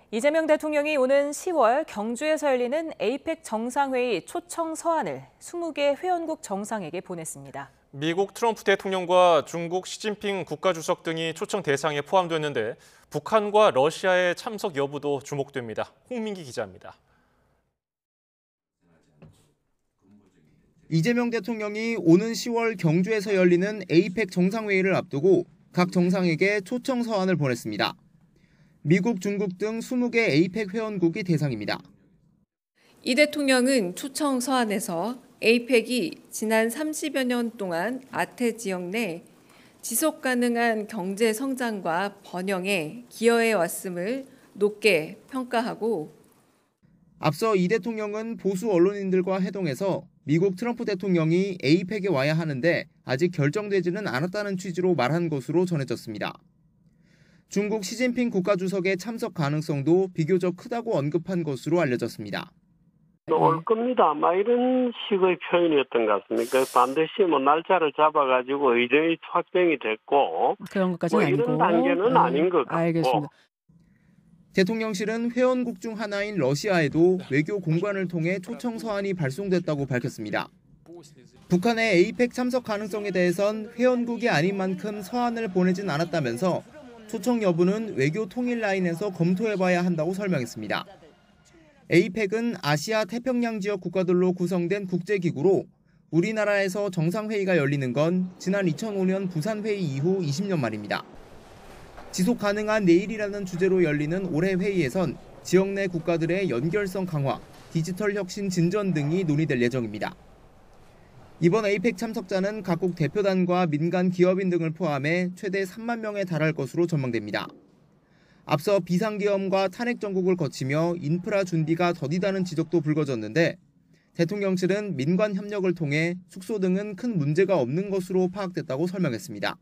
이재명 대통령이 오는 10월 경주에서 열리는 에이펙 정상회의 초청 서한을 20개 회원국 정상에게 보냈습니다. 미국 트럼프 대통령과 중국 시진핑 국가주석 등이 초청 대상에 포함됐는데 북한과 러시아의 참석 여부도 주목됩니다. 홍민기 기자입니다. 이재명 대통령이 오는 10월 경주에서 열리는 에이펙 정상회의를 앞두고 각 정상에게 초청 서한을 보냈습니다. 미국, 중국 등 20개 에이펙 회원국이 대상입니다. 이 대통령은 초청 서한에서 에이펙이 지난 30여 년 동안 아태 지역 내 지속 가능한 경제 성장과 번영에 기여해 왔음을 높게 평가하고 앞서 이 대통령은 보수 언론인들과 회동해서 미국 트럼프 대통령이 에이펙에 와야 하는데 아직 결정되지는 않았다는 취지로 말한 것으로 전해졌습니다. 중국 시진핑 국가주석의 참석 가능성도 비교적 크다고 언급한 것으로 알려졌습니다. 올 겁니다. 이런 식의 표현이었던 것 같습니다. 반드시 날짜를 잡아가지고 의정이 확정이 됐고 그런 것까지는 아니고 이런 단계는 아닌 것 같고. 알겠습니다. 대통령실은 회원국 중 하나인 러시아에도 외교 공관을 통해 초청 서한이 발송됐다고 밝혔습니다. 북한의 에이펙 참석 가능성에 대해선 회원국이 아닌 만큼 서한을 보내진 않았다면서 초청 여부는 외교 통일 라인에서 검토해봐야 한다고 설명했습니다. 에이펙은 아시아 태평양 지역 국가들로 구성된 국제기구로 우리나라에서 정상회의가 열리는 건 지난 2005년 부산회의 이후 20년 만입니다. 지속 가능한 내일이라는 주제로 열리는 올해 회의에선 지역 내 국가들의 연결성 강화, 디지털 혁신 진전 등이 논의될 예정입니다. 이번 에이펙 참석자는 각국 대표단과 민간 기업인 등을 포함해 최대 3만 명에 달할 것으로 전망됩니다. 앞서 비상계엄과 탄핵 정국을 거치며 인프라 준비가 더디다는 지적도 불거졌는데 대통령실은 민관 협력을 통해 숙소 등은 큰 문제가 없는 것으로 파악됐다고 설명했습니다.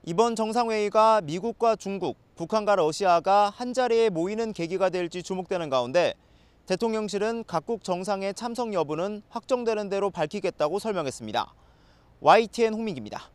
이번 정상회의가 미국과 중국, 북한과 러시아가 한자리에 모이는 계기가 될지 주목되는 가운데 대통령실은 각국 정상의 참석 여부는 확정되는 대로 밝히겠다고 설명했습니다. YTN 홍민기입니다.